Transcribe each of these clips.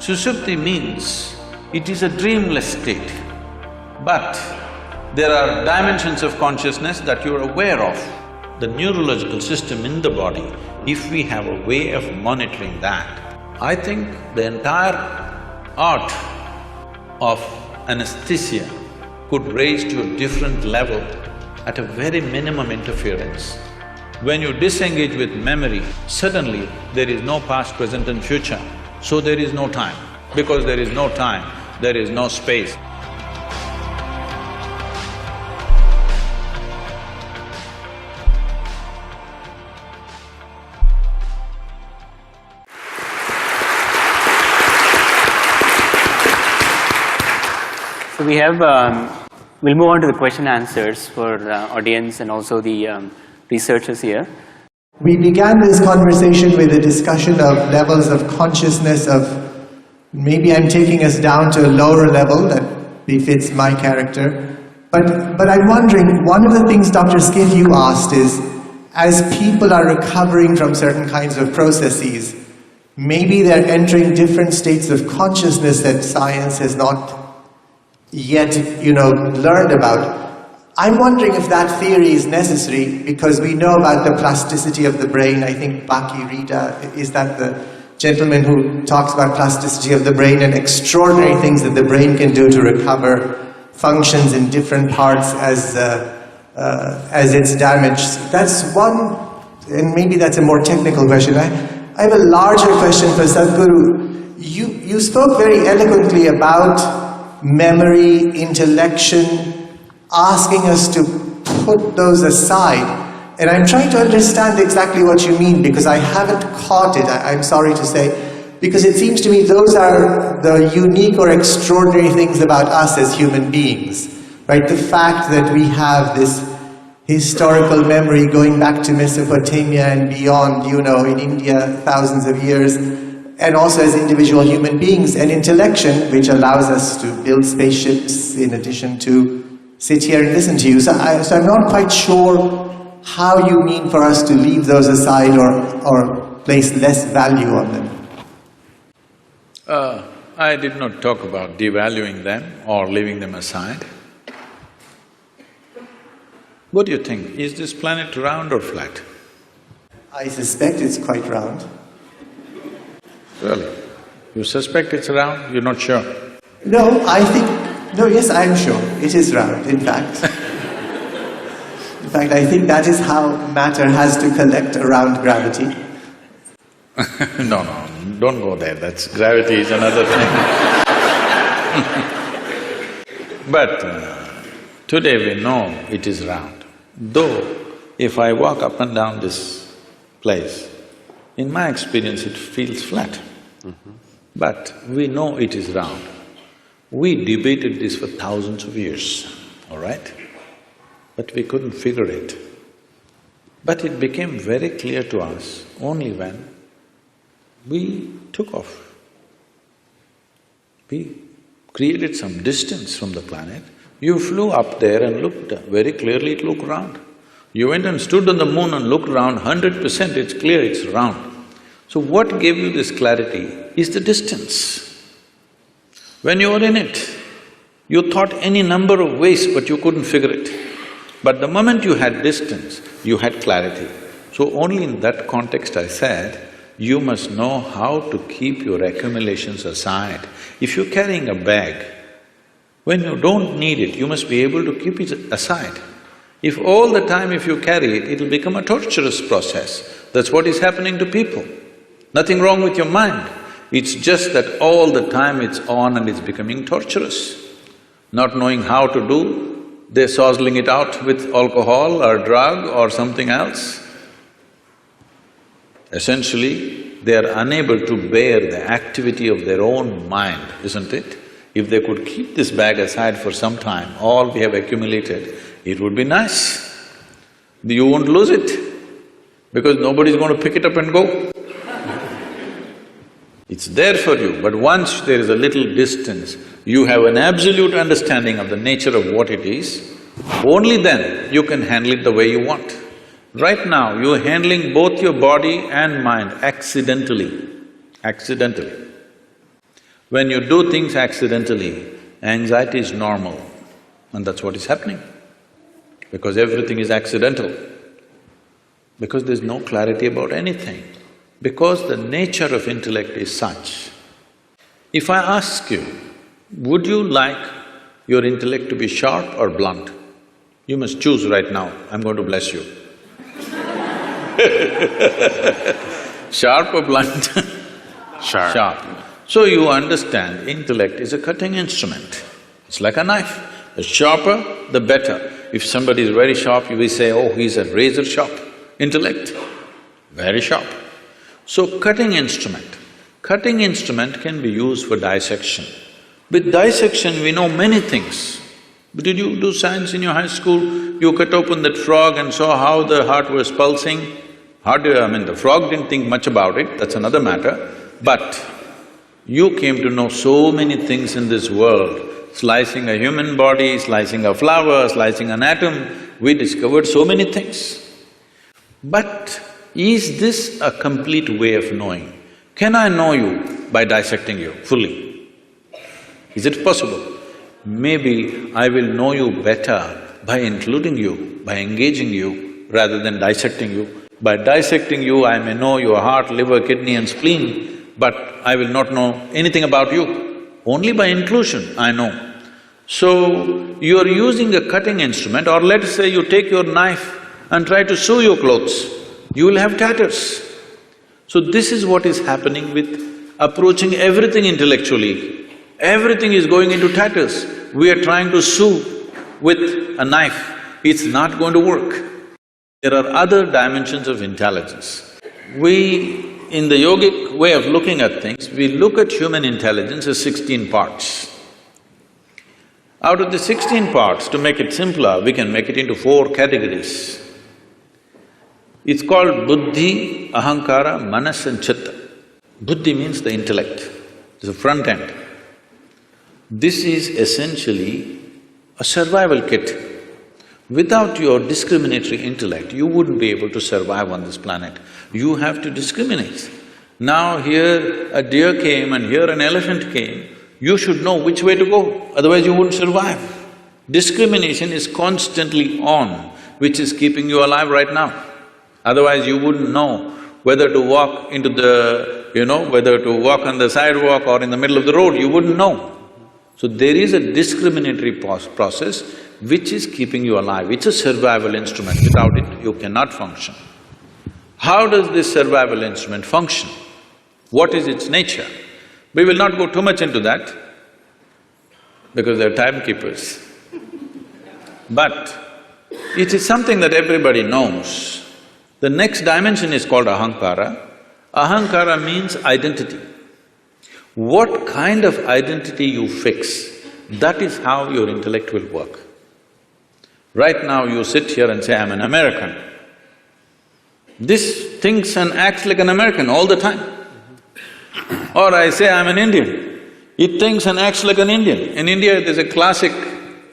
Sushupti means it is a dreamless state, but there are dimensions of consciousness that you're aware of. The neurological system in the body, if we have a way of monitoring that, I think the entire art of anesthesia could raise to a different level at a very minimum interference. When you disengage with memory, suddenly there is no past, present and future, so there is no time. Because there is no time, there is no space. So we have… we'll move on to the question answers for audience and also the researchers here. We began this conversation with a discussion of levels of consciousness of… maybe I'm taking us down to a lower level that befits my character. But I'm wondering, one of the things Dr. Skid you asked is, as people are recovering from certain kinds of processes, maybe they're entering different states of consciousness that science has not yet, learned about. I'm wondering if that theory is necessary, because we know about the plasticity of the brain. I think Baki Rita, is that the gentleman who talks about plasticity of the brain and extraordinary things that the brain can do to recover functions in different parts as it's damaged. That's one, and maybe that's a more technical question. I have a larger question for Sadhguru. You spoke very eloquently about memory, intellection, asking us to put those aside. And I'm trying to understand exactly what you mean, because I haven't caught it, I'm sorry to say, because it seems to me those are the unique or extraordinary things about us as human beings, right? The fact that we have this historical memory going back to Mesopotamia and beyond, in India, thousands of years, and also as individual human beings, and intellection, which allows us to build spaceships in addition to sit here and listen to you. So I'm not quite sure how you mean for us to leave those aside or place less value on them. I did not talk about devaluing them or leaving them aside. What do you think? Is this planet round or flat? I suspect it's quite round. Really? You suspect it's round? You're not sure? No, yes, I'm sure. It is round, in fact. In fact, I think that is how matter has to collect around gravity. No, don't go there, gravity is another thing. But today we know it is round. Though, if I walk up and down this place, in my experience it feels flat. But we know it is round. We debated this for thousands of years, all right? But we couldn't figure it. But it became very clear to us only when we took off. We created some distance from the planet. You flew up there and looked, very clearly it looked round. You went and stood on the moon and looked round, 100% it's clear it's round. So what gave you this clarity is the distance. When you were in it, you thought any number of ways but you couldn't figure it. But the moment you had distance, you had clarity. So only in that context I said, you must know how to keep your accumulations aside. If you're carrying a bag, when you don't need it, you must be able to keep it aside. If all the time if you carry it, it'll become a torturous process. That's what is happening to people. Nothing wrong with your mind. It's just that all the time it's on and it's becoming torturous. Not knowing how to do, they're sozzling it out with alcohol or drug or something else. Essentially, they are unable to bear the activity of their own mind, isn't it? If they could keep this bag aside for some time, all we have accumulated, it would be nice. You won't lose it, because nobody's going to pick it up and go. It's there for you, but once there is a little distance, you have an absolute understanding of the nature of what it is, only then you can handle it the way you want. Right now, you're handling both your body and mind accidentally. When you do things accidentally, anxiety is normal, and that's what is happening. Because everything is accidental. Because there's no clarity about anything. Because the nature of intellect is such. If I ask you, would you like your intellect to be sharp or blunt? You must choose right now, I'm going to bless you. Sharp or blunt? Sharp. Sharp. So you understand, intellect is a cutting instrument. It's like a knife. The sharper, the better. If somebody is very sharp, you will say, oh, he's a razor sharp. Intellect, very sharp. So cutting instrument. Cutting instrument can be used for dissection. With dissection, we know many things. But did you do science in your high school? You cut open that frog and saw how the heart was pulsing. The frog didn't think much about it, that's another matter. But you came to know so many things in this world. Slicing a human body, slicing a flower, slicing an atom, we discovered so many things. But is this a complete way of knowing? Can I know you by dissecting you fully? Is it possible? Maybe I will know you better by including you, by engaging you, rather than dissecting you. By dissecting you, I may know your heart, liver, kidney and spleen, but I will not know anything about you. Only by inclusion I know. So, you are using a cutting instrument, or let's say you take your knife and try to sew your clothes, you will have tatters. So this is what is happening with approaching everything intellectually. Everything is going into tatters. We are trying to sew with a knife, it's not going to work. There are other dimensions of intelligence. In the yogic way of looking at things, we look at human intelligence as 16 parts. Out of the 16 parts, to make it simpler, we can make it into 4 categories. It's called buddhi, ahankara, manas and chitta. Buddhi means the intellect, it's the front end. This is essentially a survival kit. Without your discriminatory intellect, you wouldn't be able to survive on this planet. You have to discriminate. Now here a deer came and here an elephant came, you should know which way to go, otherwise you wouldn't survive. Discrimination is constantly on, which is keeping you alive right now. Otherwise you wouldn't know whether to walk into whether to walk on the sidewalk or in the middle of the road, you wouldn't know. So there is a discriminatory process which is keeping you alive. It's a survival instrument. Without it, you cannot function. How does this survival instrument function? What is its nature? We will not go too much into that because they're timekeepers. But it is something that everybody knows. The next dimension is called ahankara. Ahankara means identity. What kind of identity you fix, that is how your intellect will work. Right now you sit here and say, I'm an American. This thinks and acts like an American all the time. Or I say, I'm an Indian. It thinks and acts like an Indian. In India, there's a classic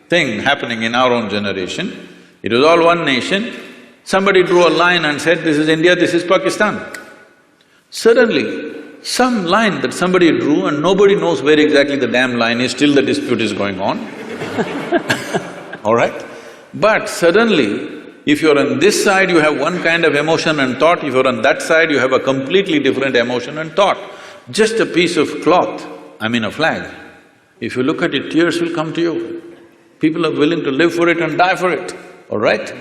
thing happening in our own generation. It was all one nation. Somebody drew a line and said, this is India, this is Pakistan. Suddenly, some line that somebody drew and nobody knows where exactly the damn line is, still the dispute is going on. All right? But suddenly, if you're on this side, you have one kind of emotion and thought, if you're on that side, you have a completely different emotion and thought. Just a piece of cloth, a flag, if you look at it, tears will come to you. People are willing to live for it and die for it, all right?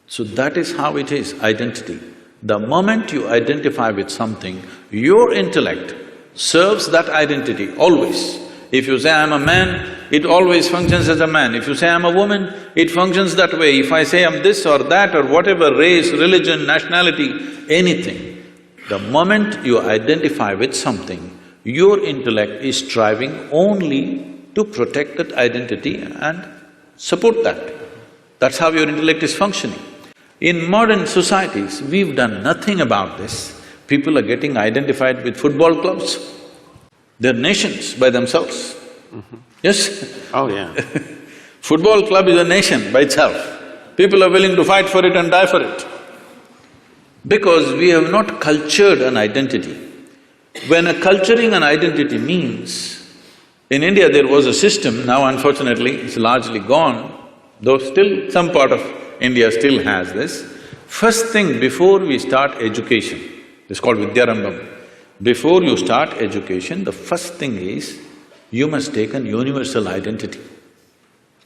So that is how it is, identity. The moment you identify with something, your intellect serves that identity always. If you say, I'm a man, it always functions as a man. If you say, I'm a woman, it functions that way. If I say I'm this or that or whatever, race, religion, nationality, anything, the moment you identify with something, your intellect is striving only to protect that identity and support that. That's how your intellect is functioning. In modern societies, we've done nothing about this. People are getting identified with football clubs. They're nations by themselves. Yes? Oh, yeah. Football club is a nation by itself. People are willing to fight for it and die for it. Because we have not cultured an identity. When a culturing an identity means, in India there was a system, now unfortunately it's largely gone, though still some part of India still has this. First thing before we start education, it's called Vidyarambham. Before you start education, the first thing is, you must take an universal identity,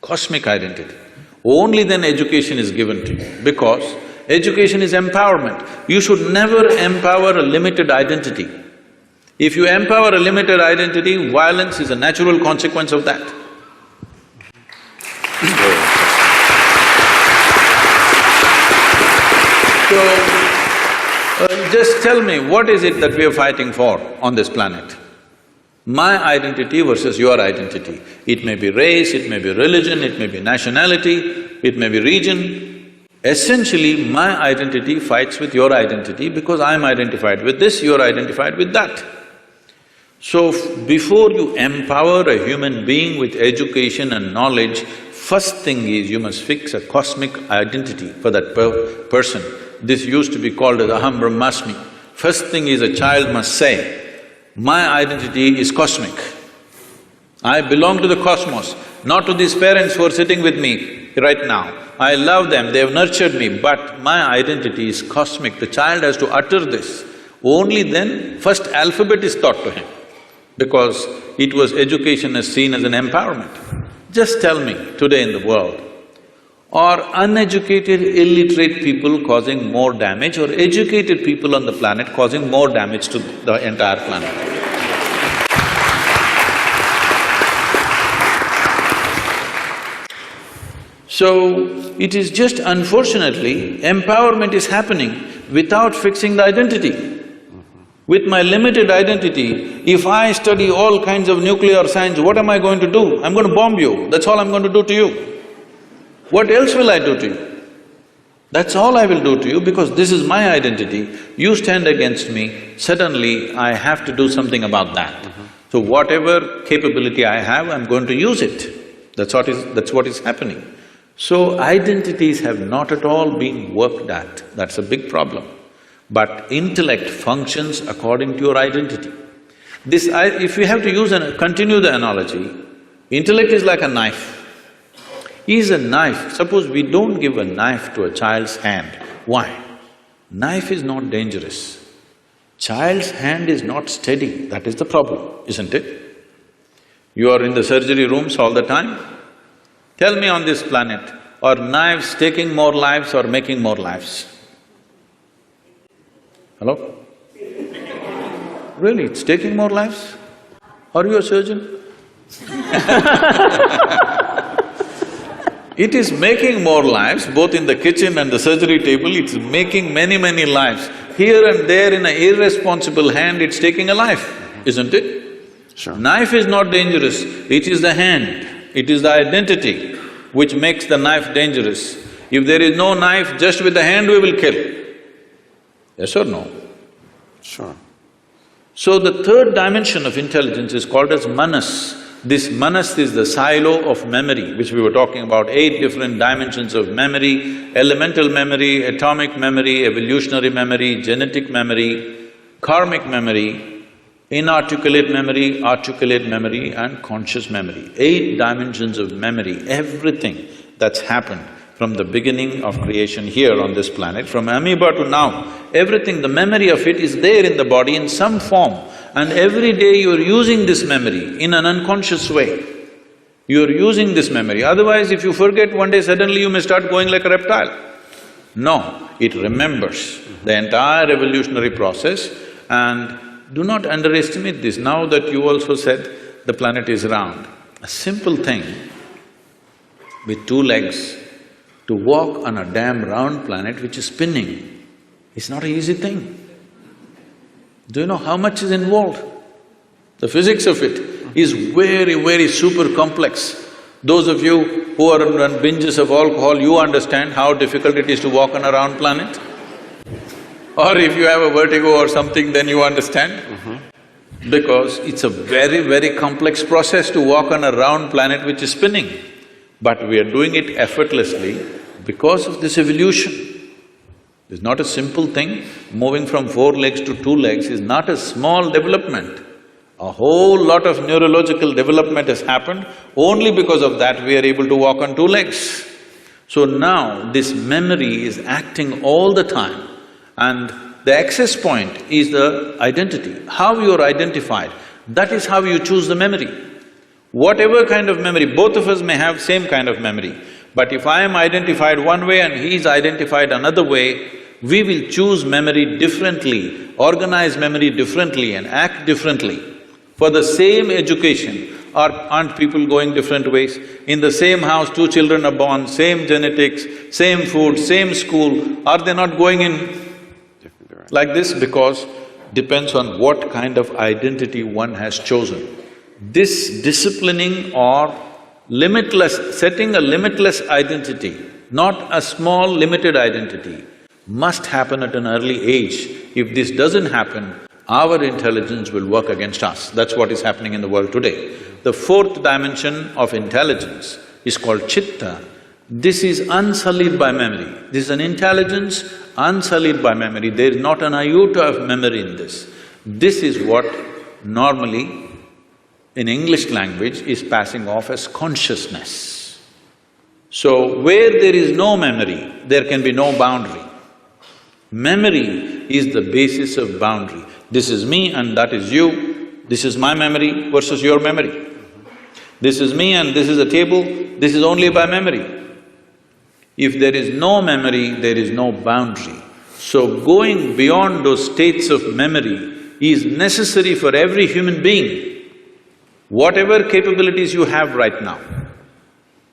cosmic identity. Only then education is given to you, because education is empowerment. You should never empower a limited identity. If you empower a limited identity, violence is a natural consequence of that. So, just tell me, what is it that we are fighting for on this planet? My identity versus your identity. It may be race, it may be religion, it may be nationality, it may be region. Essentially, my identity fights with your identity because I'm identified with this, you're identified with that. So, before you empower a human being with education and knowledge, first thing is you must fix a cosmic identity for that person. This used to be called as Aham Brahmasmi. First thing is a child must say, my identity is cosmic. I belong to the cosmos, not to these parents who are sitting with me right now. I love them, they have nurtured me, but my identity is cosmic. The child has to utter this. Only then, first alphabet is taught to him, because it was education as seen as an empowerment. Just tell me, today in the world, are uneducated, illiterate people causing more damage, or educated people on the planet causing more damage to the entire planet? So, it is just unfortunately, empowerment is happening without fixing the identity. With my limited identity, if I study all kinds of nuclear science, what am I going to do? I'm going to bomb you, that's all I'm going to do to you. What else will I do to you? That's all I will do to you because this is my identity. You stand against me, suddenly I have to do something about that. So whatever capability I have, I'm going to use it. That's what is happening. So identities have not at all been worked at, that's a big problem. But intellect functions according to your identity. If you have to use continue the analogy, intellect is like a knife. Is a knife, suppose we don't give a knife to a child's hand, why? Knife is not dangerous. Child's hand is not steady, that is the problem, isn't it? You are in the surgery rooms all the time. Tell me on this planet, are knives taking more lives or making more lives? Hello? Really, it's taking more lives? Are you a surgeon? It is making more lives, both in the kitchen and the surgery table, it's making many lives. Here and there in an irresponsible hand, it's taking a life, isn't it? Sure. Knife is not dangerous, it is the hand, it is the identity which makes the knife dangerous. If there is no knife, just with the hand we will kill. Yes or no? Sure. So the third dimension of intelligence is called as manas. This manas is the silo of memory, which we were talking about, 8 different dimensions of memory: elemental memory, atomic memory, evolutionary memory, genetic memory, karmic memory, inarticulate memory, articulate memory and conscious memory. 8 dimensions of memory, everything that's happened from the beginning of creation here on this planet, from amoeba to now, everything, the memory of it is there in the body in some form. And every day you're using this memory in an unconscious way. You're using this memory, otherwise if you forget one day, suddenly you may start going like a reptile. No, it remembers the entire evolutionary process, and do not underestimate this. Now that you also said the planet is round, a simple thing with 2 legs, to walk on a damn round planet which is spinning, is not an easy thing. Do you know how much is involved? The physics of it is very super complex. Those of you who are on binges of alcohol, you understand how difficult it is to walk on a round planet. Or if you have a vertigo or something, then you understand. Because it's a very complex process to walk on a round planet which is spinning. But we are doing it effortlessly because of this evolution. It's not a simple thing. Moving from 4 legs to 2 legs is not a small development. A whole lot of neurological development has happened. Only because of that we are able to walk on 2 legs. So now this memory is acting all the time, and the access point is the identity. How you are identified, that is how you choose the memory. Whatever kind of memory, both of us may have same kind of memory, but if I am identified one way and he is identified another way, we will choose memory differently, organize memory differently and act differently. For the same education, aren't people going different ways? In the same house, 2 children are born, same genetics, same food, same school, are they not going in like this? Because depends on what kind of identity one has chosen. This disciplining or setting a limitless identity, not a small limited identity, must happen at an early age. If this doesn't happen, our intelligence will work against us. That's what is happening in the world today. The 4th dimension of intelligence is called chitta. This is unsullied by memory. This is an intelligence unsullied by memory. There is not an iota of memory in this. This is what normally in English language is passing off as consciousness. So, where there is no memory, there can be no boundary. Memory is the basis of boundary. This is me and that is you, this is my memory versus your memory. This is me and this is a table, this is only by memory. If there is no memory, there is no boundary. So going beyond those states of memory is necessary for every human being, whatever capabilities you have right now.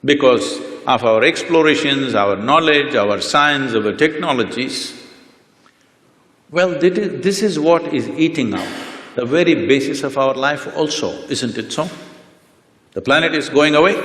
Because of our explorations, our knowledge, our science, our technologies, well, this is what is eating up the very basis of our life also, isn't it so? The planet is going away.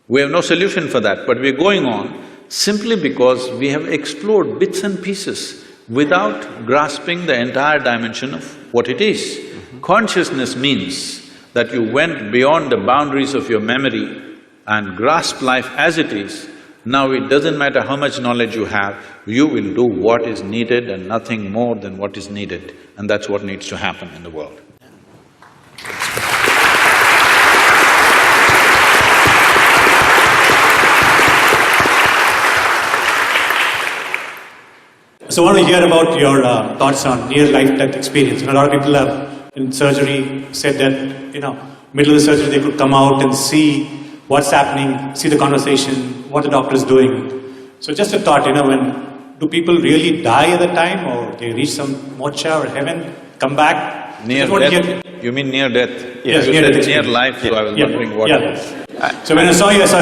We have no solution for that, but we're going on simply because we have explored bits and pieces without grasping the entire dimension of what it is. Consciousness means that you went beyond the boundaries of your memory and grasped life as it is. Now it doesn't matter how much knowledge you have, you will do what is needed and nothing more than what is needed, and that's what needs to happen in the world. So I want to hear about your thoughts on near-life-death experience. A lot of people have, in surgery, said that, middle of the surgery they could come out and see what's happening, see the conversation, what the doctor is doing. So just a thought, when do people really die at the time, or they reach some moksha or heaven, come back? Near death? You mean near death? Yes, you near death. Near life, so I was wondering what… So when I saw you, I saw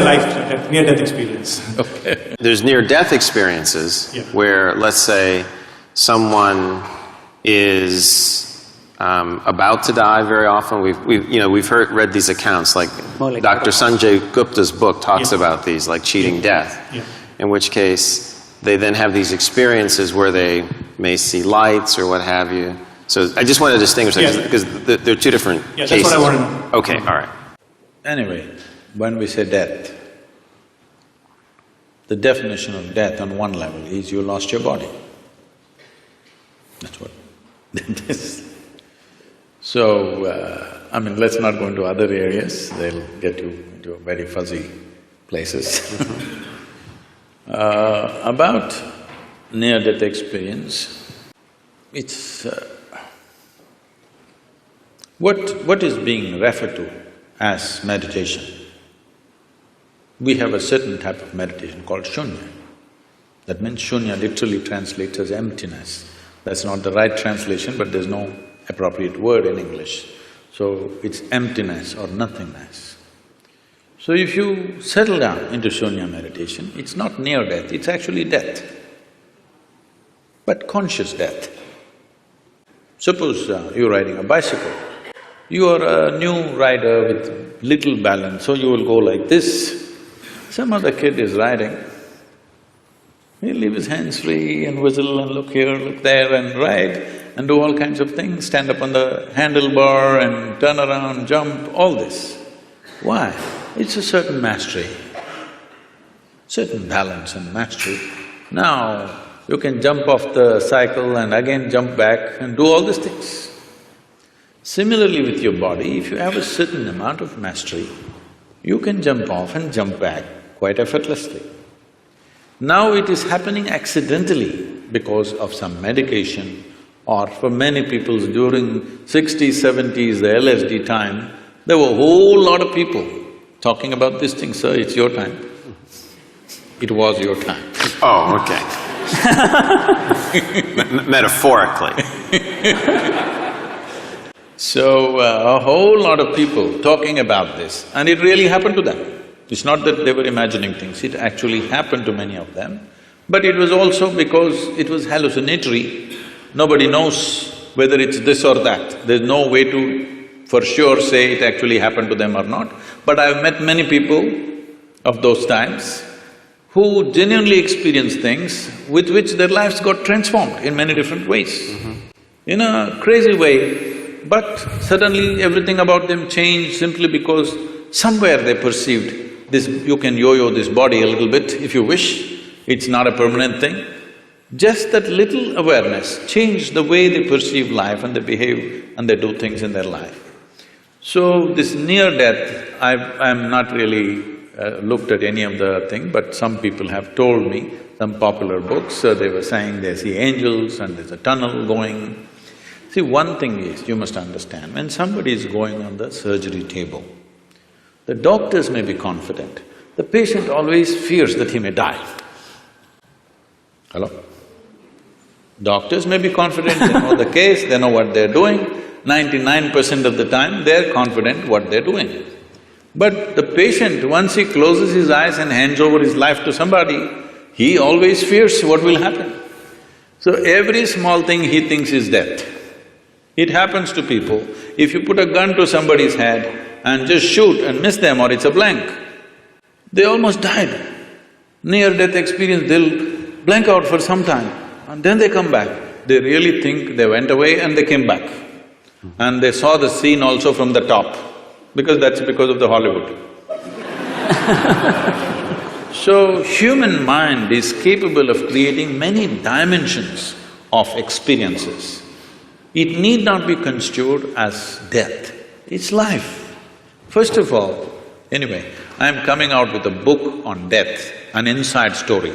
near-death experience. Okay. There's near-death experiences where, let's say, someone is about to die. Very often, we've read these accounts. Like Dr. Sanjay Gupta's book talks about these, like cheating death. In which case, they then have these experiences where they may see lights or what have you. So I just want to distinguish that because they're two different cases. That's what I want to know. Okay, all right. Anyway, when we say death, the definition of death on one level is you lost your body. That's what it is. So, let's not go into other areas, they'll get you into very fuzzy places. About near-death experience, it's… what is being referred to as meditation? We have a certain type of meditation called shunya. That means shunya literally translates as emptiness. That's not the right translation, but there's no appropriate word in English. So it's emptiness or nothingness. So if you settle down into shunya meditation, it's not near death, it's actually death, but conscious death. Suppose you're riding a bicycle, you are a new rider with little balance, so you will go like this. Some other kid is riding, he'll leave his hands free and whistle and look here, look there and ride and do all kinds of things, stand up on the handlebar and turn around, jump, all this. Why? It's a certain mastery, certain balance and mastery. Now, You can jump off the cycle and again jump back and do all these things. Similarly with your body, if you have a certain amount of mastery, you can jump off and jump back quite effortlessly. Now it is happening accidentally because of some medication, or for many people during 60s, 70s, the LSD time, there were a whole lot of people talking about this thing, sir, it's your time. It was your time. Oh, okay. Metaphorically. So, a whole lot of people talking about this, and it really happened to them. It's not that they were imagining things, it actually happened to many of them. But it was also because it was hallucinatory. Nobody knows whether it's this or that. There's no way to for sure say it actually happened to them or not. But I've met many people of those times who genuinely experienced things with which their lives got transformed in many different ways. In a crazy way, but suddenly everything about them changed simply because somewhere they perceived this… you can yo-yo this body a little bit if you wish, it's not a permanent thing. Just that little awareness changed the way they perceive life and they behave and they do things in their life. So this near-death, I'm not really looked at any of the thing, but some people have told me, some popular books, they were saying they see angels and there's a tunnel going. See, one thing is, you must understand, when somebody is going on the surgery table, the doctors may be confident, the patient always fears that he may die. Hello? Doctors may be confident, they know the case, they know what they're doing, 99% of the time they're confident what they're doing. But the patient, once he closes his eyes and hands over his life to somebody, he always fears what will happen. So every small thing he thinks is death. It happens to people. If you put a gun to somebody's head and just shoot and miss them or it's a blank, they almost died. Near-death experience, they'll blank out for some time and then they come back. They really think they went away and they came back. And they saw the scene also from the top, because that's because of the Hollywood. So, human mind is capable of creating many dimensions of experiences. It need not be construed as death, it's life. First of all, anyway, I'm coming out with a book on death, an inside story.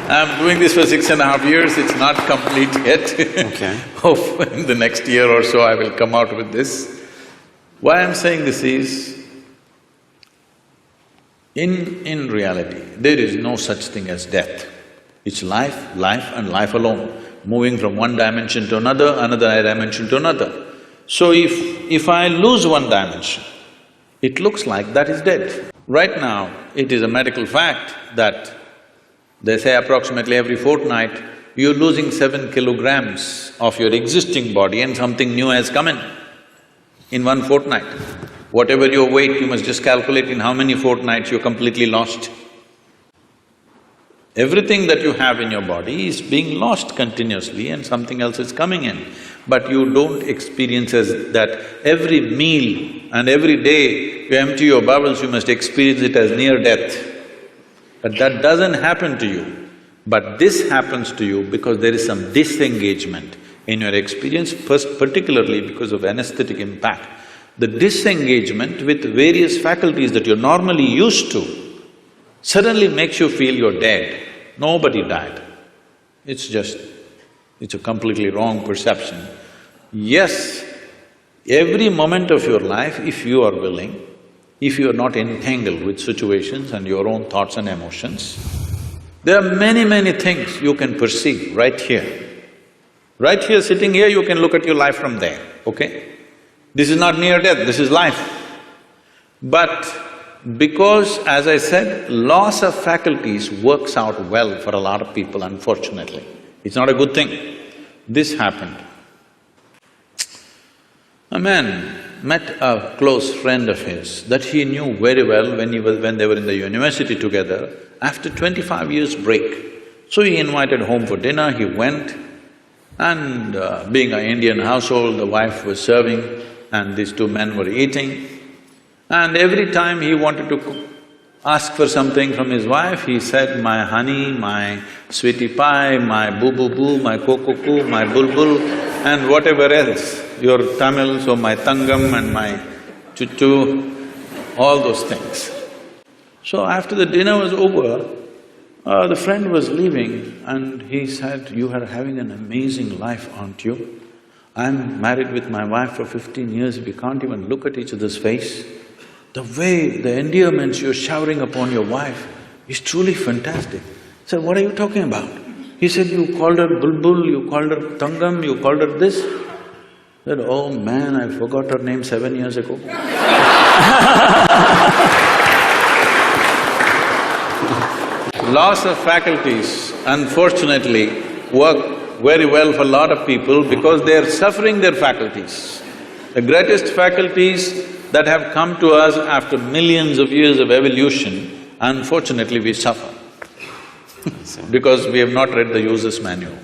I'm doing this for 6.5 years, it's not complete yet. Okay. Hope in the next year or so I will come out with this. Why I'm saying this is, in reality, there is no such thing as death. It's life, life and life alone, moving from one dimension to another dimension to another. So if I lose one dimension, it looks like that is dead. Right now, it is a medical fact that they say approximately every fortnight, you're losing 7 kilograms of your existing body and something new has come in 1 fortnight. Whatever your weight, you must just calculate in how many fortnights you're completely lost. Everything that you have in your body is being lost continuously and something else is coming in. But you don't experience as that every meal and every day you empty your bowels, you must experience it as near death. But that doesn't happen to you. But this happens to you because there is some disengagement in your experience, first particularly because of anesthetic impact. The disengagement with various faculties that you're normally used to suddenly makes you feel you're dead. Nobody died. It's a completely wrong perception. Yes, every moment of your life, if you are willing, if you are not entangled with situations and your own thoughts and emotions, there are many things you can perceive right here. Right here, sitting here, you can look at your life from there, okay? This is not near death, this is life. But because, as I said, loss of faculties works out well for a lot of people, unfortunately. It's not a good thing. This happened. A man met a close friend of his that he knew very well when they were in the university together, after 25 years break. So he invited home for dinner, he went, and being an Indian household, the wife was serving and these two men were eating. And every time he wanted to ask for something from his wife, he said, my honey, my sweetie pie, my boo-boo-boo, my coco-coo, my bulbul, and whatever else, your Tamil, so my tangam and my chuchu, all those things. So after the dinner was over, the friend was leaving and he said, you are having an amazing life, aren't you? I'm married with my wife for 15 years, we can't even look at each other's face. The way, the endearments you're showering upon your wife is truly fantastic. I said, what are you talking about? He said, you called her bulbul, you called her tangam, you called her this. I said, oh man, I forgot her name 7 years ago. Loss of faculties, unfortunately, work very well for a lot of people because they are suffering their faculties. The greatest faculties that have come to us after millions of years of evolution, unfortunately we suffer because we have not read the user's manual.